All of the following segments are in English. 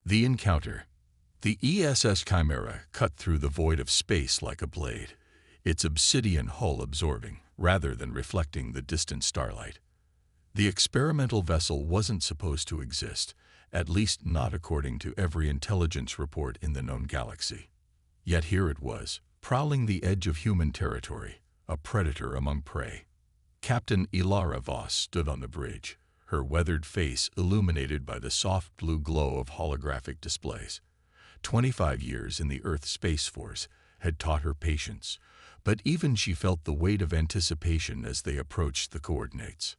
The encounter. The ESS Chimera cut through the void of space like a blade, its obsidian hull absorbing, rather than reflecting, the distant starlight. The experimental vessel wasn't supposed to exist, at least not according to every intelligence report in the known galaxy. Yet here it was, prowling the edge of human territory, a predator among prey. Captain Ilara Voss stood on the bridge, her weathered face illuminated by the soft blue glow of holographic displays. 25 years in the Earth Space Force had taught her patience, but even she felt the weight of anticipation as they approached the coordinates.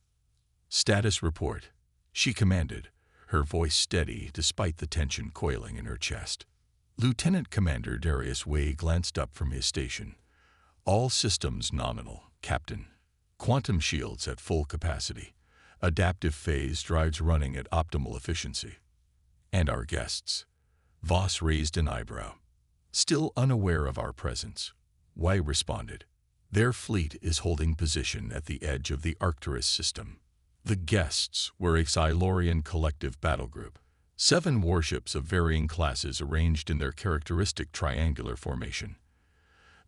"Status report," she commanded, her voice steady despite the tension coiling in her chest. Lieutenant Commander Darius Way glanced up from his station. "All systems nominal, Captain. Quantum shields at full capacity. Adaptive phase drives running at optimal efficiency." "And our guests?" Voss raised an eyebrow. "Still unaware of our presence," Way responded. "Their fleet is holding position at the edge of the Arcturus system." The guests were a Silurian collective battle group, 7 warships of varying classes arranged in their characteristic triangular formation.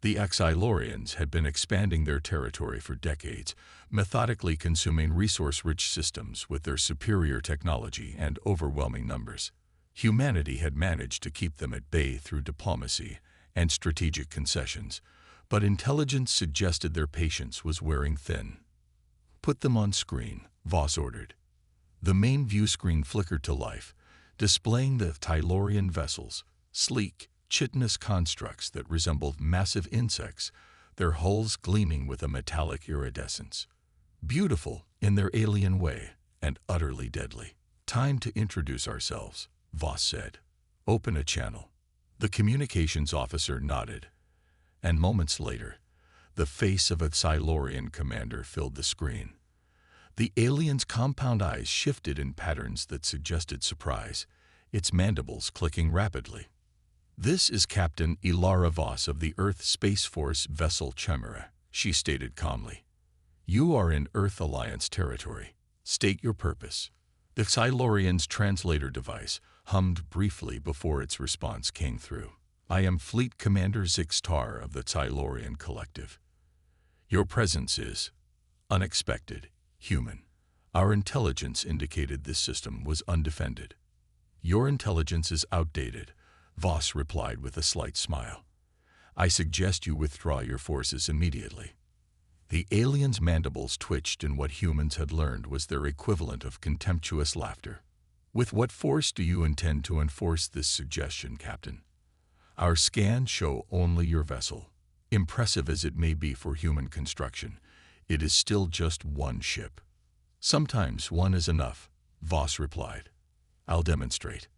The Silurians had been expanding their territory for decades, methodically consuming resource-rich systems with their superior technology and overwhelming numbers. Humanity had managed to keep them at bay through diplomacy and strategic concessions, but intelligence suggested their patience was wearing thin. "Put them on screen," Voss ordered. The main view screen flickered to life, displaying the Silurian vessels, sleek, chitinous constructs that resembled massive insects, their hulls gleaming with a metallic iridescence. Beautiful in their alien way, and utterly deadly. "Time to introduce ourselves," Voss said. "Open a channel." The communications officer nodded, and moments later, the face of a Silurian commander filled the screen. The alien's compound eyes shifted in patterns that suggested surprise, its mandibles clicking rapidly. "This is Captain Ilara Voss of the Earth Space Force vessel Chimera," she stated calmly. "You are in Earth Alliance territory. State your purpose." The Silurian's translator device hummed briefly before its response came through. "I am Fleet Commander Zixtar of the Silurian Collective. Your presence is unexpected, human. Our intelligence indicated this system was undefended." "Your intelligence is outdated," Voss replied with a slight smile. "I suggest you withdraw your forces immediately." The alien's mandibles twitched in what humans had learned was their equivalent of contemptuous laughter. "With what force do you intend to enforce this suggestion, Captain? Our scans show only your vessel. Impressive as it may be for human construction, it is still just one ship." "Sometimes one is enough," Voss replied. "I'll demonstrate."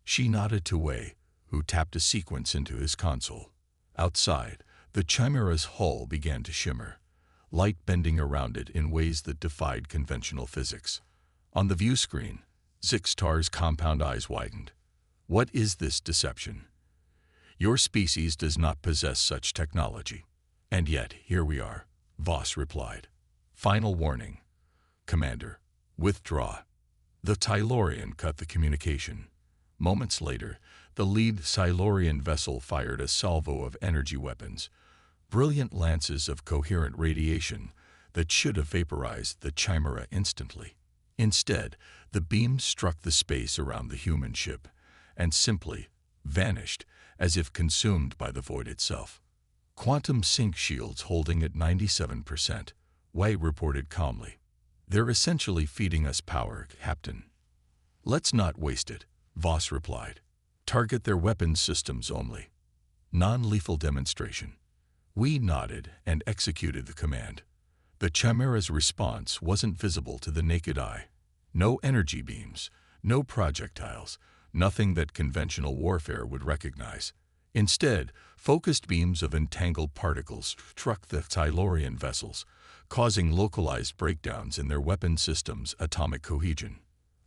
She nodded to Way, who tapped a sequence into his console. Outside, the Chimera's hull began to shimmer, light bending around it in ways that defied conventional physics. On the view screen, Zixtar's compound eyes widened. "What is this deception? Your species does not possess such technology." "And yet, here we are," Voss replied. "Final warning. Commander, withdraw." The Silurian cut the communication. Moments later, the lead Silurian vessel fired a salvo of energy weapons, brilliant lances of coherent radiation that should have vaporized the Chimera instantly. Instead, the beams struck the space around the human ship and simply vanished as if consumed by the void itself. "Quantum sync shields holding at 97%, Way reported calmly. "They're essentially feeding us power, Captain." "Let's not waste it," Voss replied. "Target their weapons systems only. Non-lethal demonstration." We nodded and executed the command. The Chimera's response wasn't visible to the naked eye. No energy beams, no projectiles, nothing that conventional warfare would recognize. Instead, focused beams of entangled particles struck the Silurian vessels, causing localized breakdowns in their weapon systems' atomic cohesion.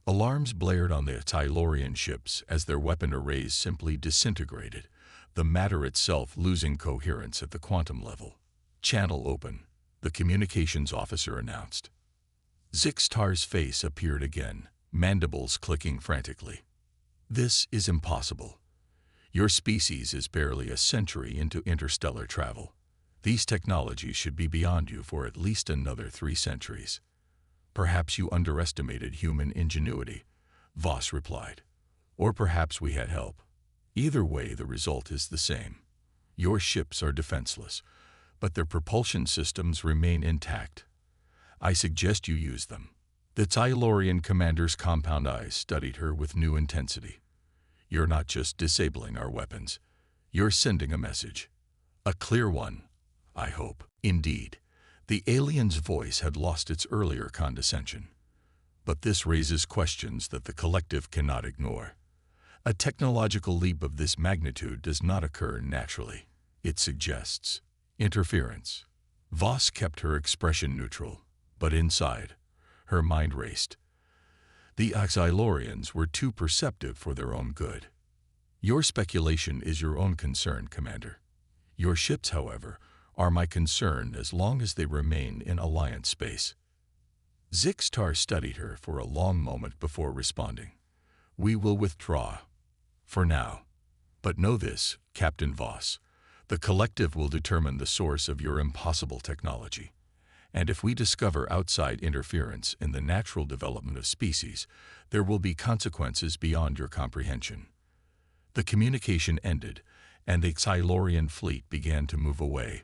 Alarms blared on the Silurian ships as their weapon arrays simply disintegrated, the matter itself losing coherence at the quantum level. "Channel open," the communications officer announced. Zixtar's face appeared again, mandibles clicking frantically. This is impossible. Your species is barely a century into interstellar travel. These technologies should be beyond you for at least another 3 centuries. Perhaps you underestimated human ingenuity, Voss replied. Or perhaps we had help. Either way, the result is the same. Your ships are defenseless, but their propulsion systems remain intact. I suggest you use them. The Silurian commander's compound eyes studied her with new intensity. You're not just disabling our weapons. You're sending a message. A clear one, I hope. Indeed, the alien's voice had lost its earlier condescension. But this raises questions that the collective cannot ignore. A technological leap of this magnitude does not occur naturally. It suggests interference. Voss kept her expression neutral, but inside, her mind raced. The Silurians were too perceptive for their own good. Your speculation is your own concern, Commander. Your ships, however, are my concern as long as they remain in Alliance space. Zixtar studied her for a long moment before responding. We will withdraw. For now. But know this, Captain Voss. The collective will determine the source of your impossible technology. And if we discover outside interference in the natural development of species, there will be consequences beyond your comprehension. The communication ended, and the Silurian fleet began to move away,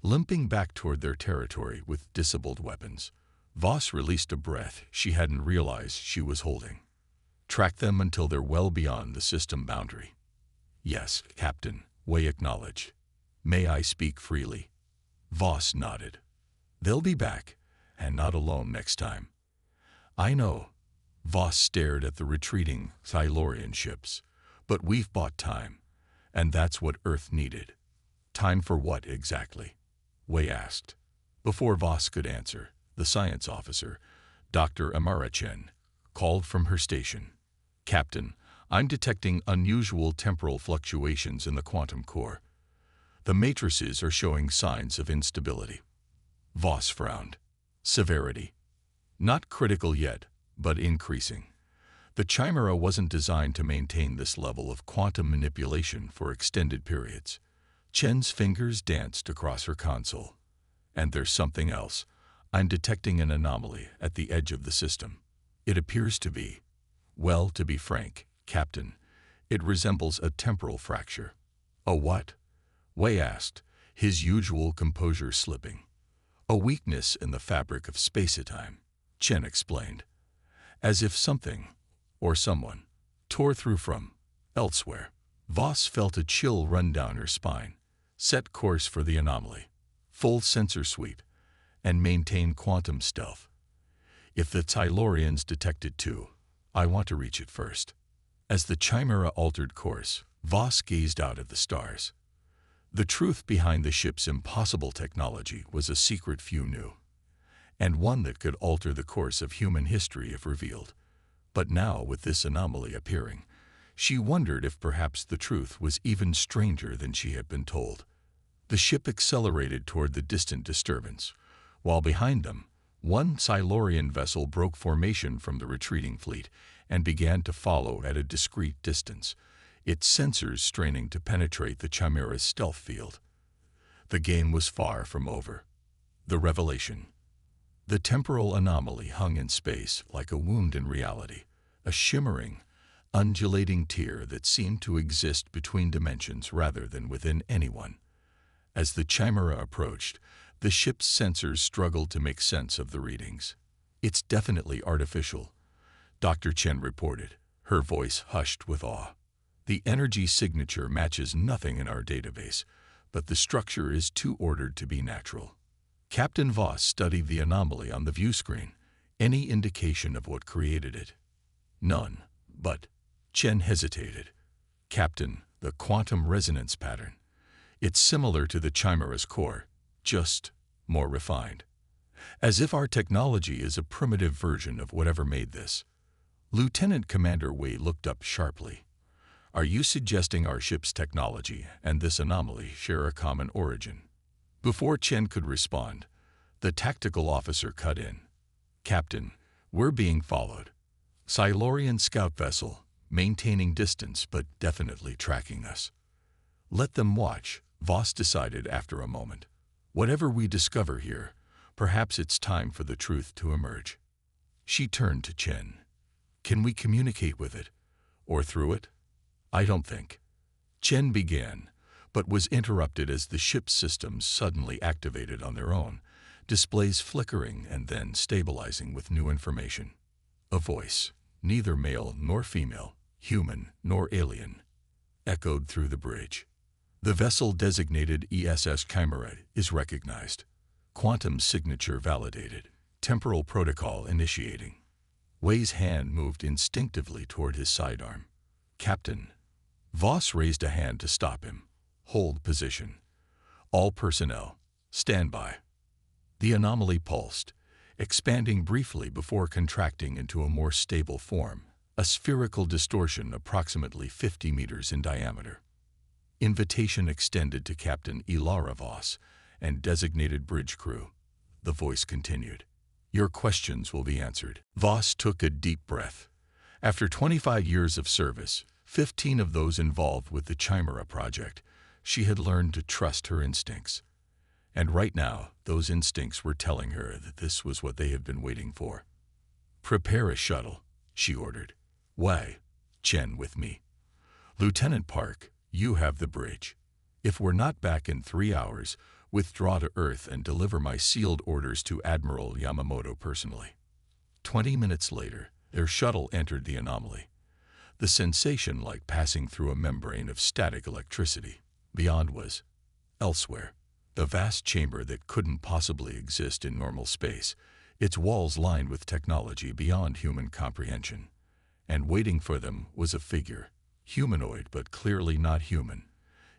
limping back toward their territory with disabled weapons. Voss released a breath she hadn't realized she was holding. Track them until they're well beyond the system boundary. Yes, Captain, Way acknowledged. May I speak freely? Voss nodded. They'll be back, and not alone next time. I know. Voss stared at the retreating Silurian ships. But we've bought time, and that's what Earth needed. Time for what exactly? Way asked. Before Voss could answer, the science officer, Dr. Amara Chen, called from her station. Captain, I'm detecting unusual temporal fluctuations in the quantum core. The matrices are showing signs of instability. Voss frowned. Severity. Not critical yet, but increasing. The Chimera wasn't designed to maintain this level of quantum manipulation for extended periods. Chen's fingers danced across her console. And there's something else. I'm detecting an anomaly at the edge of the system. It appears to be, well, to be frank, Captain, it resembles a temporal fracture. A what? Way asked, his usual composure slipping. A weakness in the fabric of space-time, Chen explained. As if something, or someone, tore through from elsewhere. Voss felt a chill run down her spine. Set course for the anomaly. Full sensor sweep. And maintain quantum stealth. If the Silurians detect it too, I want to reach it first. As the Chimera altered course, Voss gazed out at the stars. The truth behind the ship's impossible technology was a secret few knew, and one that could alter the course of human history if revealed. But now, with this anomaly appearing, she wondered if perhaps the truth was even stranger than she had been told. The ship accelerated toward the distant disturbance, while behind them, one Silurian vessel broke formation from the retreating fleet and began to follow at a discreet distance, its sensors straining to penetrate the Chimera's stealth field. The game was far from over. The revelation. The temporal anomaly hung in space like a wound in reality, a shimmering, undulating tear that seemed to exist between dimensions rather than within anyone. As the Chimera approached, the ship's sensors struggled to make sense of the readings. It's definitely artificial, Dr. Chen reported, her voice hushed with awe. The energy signature matches nothing in our database, but the structure is too ordered to be natural. Captain Voss studied the anomaly on the view screen. Any indication of what created it? None, but Chen hesitated. Captain, the quantum resonance pattern. It's similar to the Chimera's core, just more refined. As if our technology is a primitive version of whatever made this. Lieutenant Commander Wei looked up sharply. Are you suggesting our ship's technology and this anomaly share a common origin? Before Chen could respond, the tactical officer cut in. Captain, we're being followed. Silurian scout vessel, maintaining distance but definitely tracking us. Let them watch, Voss decided after a moment. Whatever we discover here, perhaps it's time for the truth to emerge. She turned to Chen. Can we communicate with it? Or through it? I don't think. Chen began, but was interrupted as the ship's systems suddenly activated on their own, displays flickering and then stabilizing with new information. A voice, neither male nor female, human nor alien, echoed through the bridge. The vessel designated ESS Chimera is recognized. Quantum signature validated. Temporal protocol initiating. Wei's hand moved instinctively toward his sidearm. Captain. Voss raised a hand to stop him. Hold position. All personnel, stand by. The anomaly pulsed, expanding briefly before contracting into a more stable form, a spherical distortion approximately 50 meters in diameter. Invitation extended to Captain Ilara Voss and designated bridge crew. The voice continued. Your questions will be answered. Voss took a deep breath. After 25 years of service, 15 of those involved with the Chimera project, she had learned to trust her instincts. And right now, those instincts were telling her that this was what they had been waiting for. Prepare a shuttle, she ordered. Wei, Chen with me. Lieutenant Park, you have the bridge. If we're not back in 3 hours, withdraw to Earth and deliver my sealed orders to Admiral Yamamoto personally. 20 minutes later, their shuttle entered the anomaly. The sensation like passing through a membrane of static electricity. Beyond was elsewhere. The vast chamber that couldn't possibly exist in normal space, its walls lined with technology beyond human comprehension. And waiting for them was a figure, humanoid but clearly not human,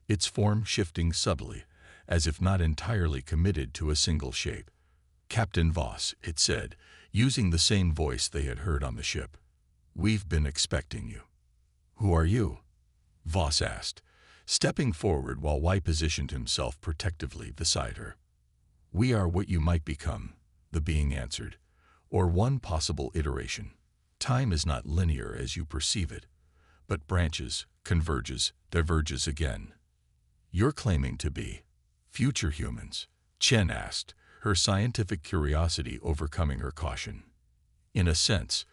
its form shifting subtly, as if not entirely committed to a single shape. Captain Voss, it said, using the same voice they had heard on the ship. We've been expecting you. Who are you? Voss asked, stepping forward while Wei positioned himself protectively beside her. We are what you might become, the being answered, or one possible iteration. Time is not linear as you perceive it, but branches, converges, diverges again. You're claiming to be future humans, Chen asked, her scientific curiosity overcoming her caution. In a sense,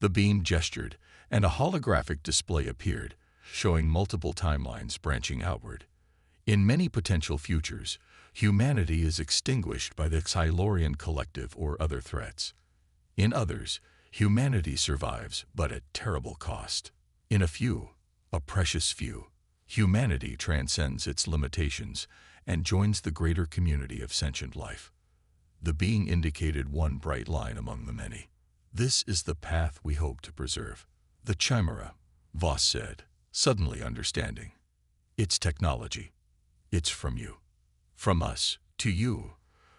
the beam gestured, and a holographic display appeared, showing multiple timelines branching outward. In many potential futures, humanity is extinguished by the Silurian collective or other threats. In others, humanity survives, but at terrible cost. In a few, a precious few, humanity transcends its limitations and joins the greater community of sentient life. The being indicated one bright line among the many. This is the path we hope to preserve. The Chimera, Voss said, suddenly understanding. It's technology. It's from you. From us to you.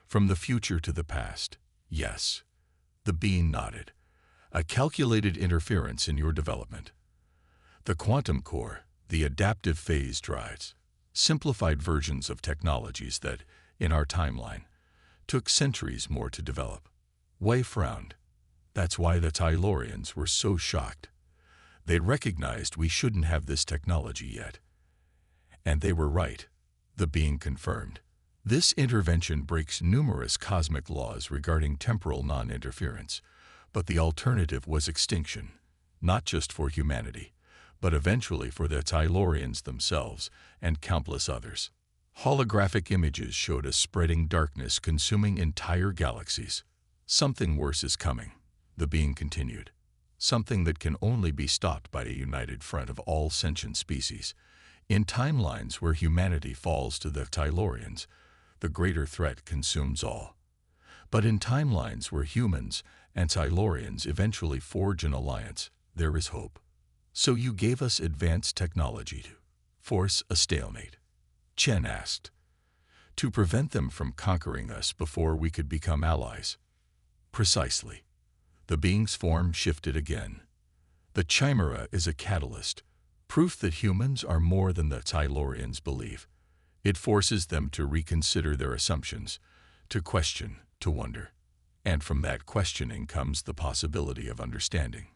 From the future to the past. Yes. The being nodded. A calculated interference in your development. The quantum core, the adaptive phase drives, simplified versions of technologies that, in our timeline, took centuries more to develop. Wei frowned. That's why the Silurians were so shocked. They'd recognized we shouldn't have this technology yet. And they were right, the being confirmed. This intervention breaks numerous cosmic laws regarding temporal non-interference, but the alternative was extinction, not just for humanity, but eventually for the Silurians themselves and countless others. Holographic images showed a spreading darkness consuming entire galaxies. Something worse is coming, the being continued. Something that can only be stopped by a united front of all sentient species. In timelines where humanity falls to the Silurians, the greater threat consumes all. But in timelines where humans and Silurians eventually forge an alliance, there is hope. So you gave us advanced technology to force a stalemate? Chen asked. To prevent them from conquering us before we could become allies. Precisely. The being's form shifted again. The Chimera is a catalyst, proof that humans are more than the Silurians believe. It forces them to reconsider their assumptions, to question, to wonder. And from that questioning comes the possibility of understanding.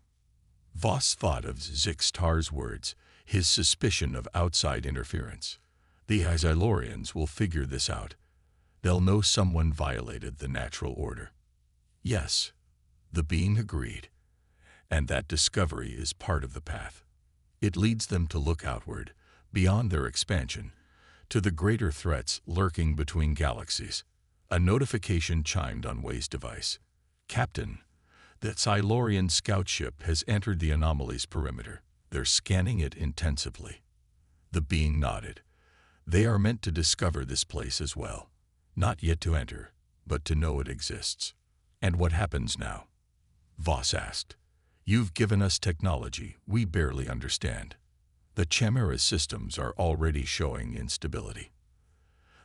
Voss thought of Zixtar's words, his suspicion of outside interference. The Xylorians will figure this out. They'll know someone violated the natural order. Yes, the being agreed. And that discovery is part of the path. It leads them to look outward, beyond their expansion, to the greater threats lurking between galaxies. A notification chimed on Way's device. Captain, the Xylorian scout ship has entered the anomaly's perimeter. They're scanning it intensively. The being nodded. They are meant to discover this place as well. Not yet to enter, but to know it exists. And what happens now? Voss asked. You've given us technology we barely understand. The Chimera's systems are already showing instability.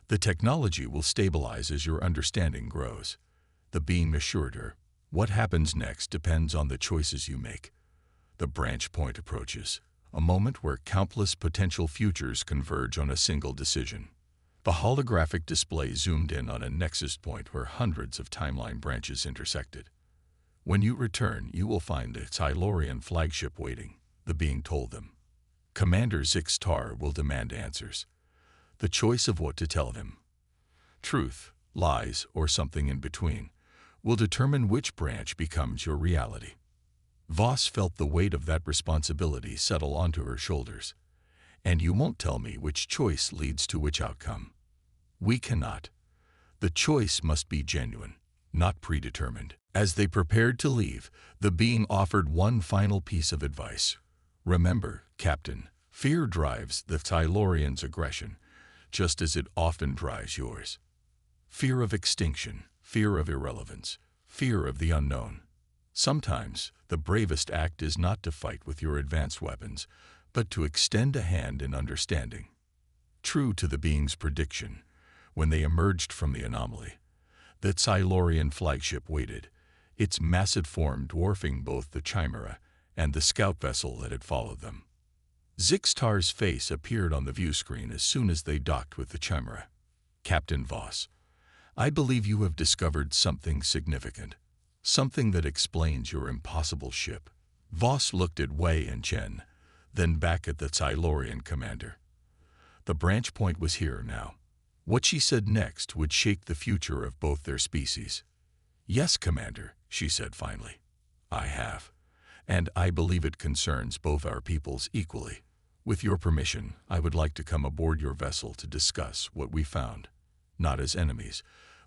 The technology will stabilize as your understanding grows. The being assured her. What happens next depends on the choices you make. The branch point approaches, a moment where countless potential futures converge on a single decision. The holographic display zoomed in on a nexus point where hundreds of timeline branches intersected. When you return, you will find the Xylorian flagship waiting, the being told them. Commander Zixtar will demand answers. The choice of what to tell him, truth, lies, or something in between, will determine which branch becomes your reality. Voss felt the weight of that responsibility settle onto her shoulders. And you won't tell me which choice leads to which outcome. We cannot. The choice must be genuine, not predetermined. As they prepared to leave, the being offered one final piece of advice. Remember, Captain, fear drives the Xylorians' aggression, just as it often drives yours. Fear of extinction, fear of irrelevance, fear of the unknown. Sometimes, the bravest act is not to fight with your advanced weapons, but to extend a hand in understanding. True to the being's prediction, when they emerged from the anomaly, the Xylorian flagship waited, its massive form dwarfing both the Chimera and the scout vessel that had followed them. Zixtar's face appeared on the view screen as soon as they docked with the Chimera. Captain Voss, I believe you have discovered something significant, something that explains your impossible ship. Voss looked at Wei and Chen, then back at the Xylorian commander. The branch point was here now. What she said next would shake the future of both their species. Yes, Commander, she said finally. I have. And I believe it concerns both our peoples equally. With your permission, I would like to come aboard your vessel to discuss what we found. Not as enemies,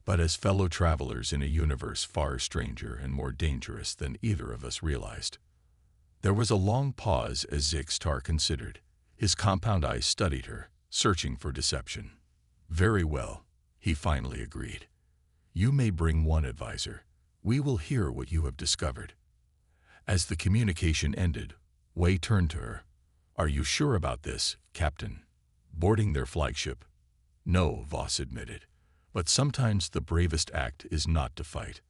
but as fellow travelers in a universe far stranger and more dangerous than either of us realized. There was a long pause as Zixtar considered. His compound eyes studied her, searching for deception. Very well, he finally agreed. You may bring one advisor. We will hear what you have discovered. As the communication ended, Wei turned to her. Are you sure about this, Captain? Boarding their flagship? No, Voss admitted. But sometimes the bravest act is not to fight.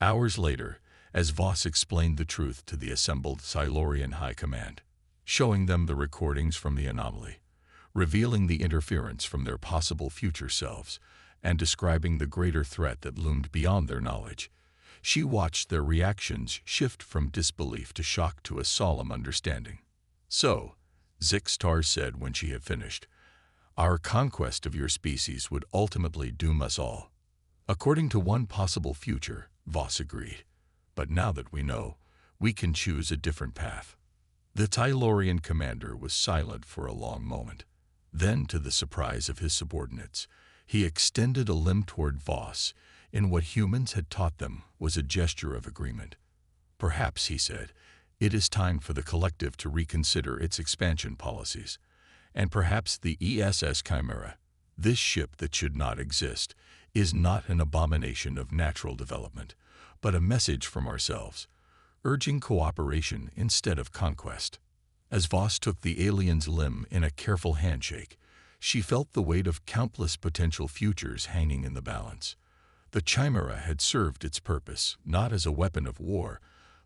Hours later, as Voss explained the truth to the assembled Xylorian High Command, showing them the recordings from the anomaly, revealing the interference from their possible future selves, and describing the greater threat that loomed beyond their knowledge, she watched their reactions shift from disbelief to shock to a solemn understanding. So, Zixtar said when she had finished, our conquest of your species would ultimately doom us all. According to one possible future, Voss agreed. But now that we know, we can choose a different path. The Xylorian commander was silent for a long moment. Then, to the surprise of his subordinates, he extended a limb toward Voss in what humans had taught them was a gesture of agreement. Perhaps, he said, it is time for the collective to reconsider its expansion policies. And perhaps the ESS Chimera, this ship that should not exist, is not an abomination of natural development, but a message from ourselves, urging cooperation instead of conquest. As Voss took the alien's limb in a careful handshake, she felt the weight of countless potential futures hanging in the balance. The Chimera had served its purpose, not as a weapon of war,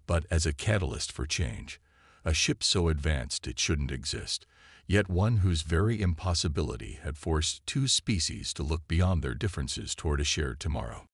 but as a catalyst for change, a ship so advanced it shouldn't exist, yet one whose very impossibility had forced two species to look beyond their differences toward a shared tomorrow.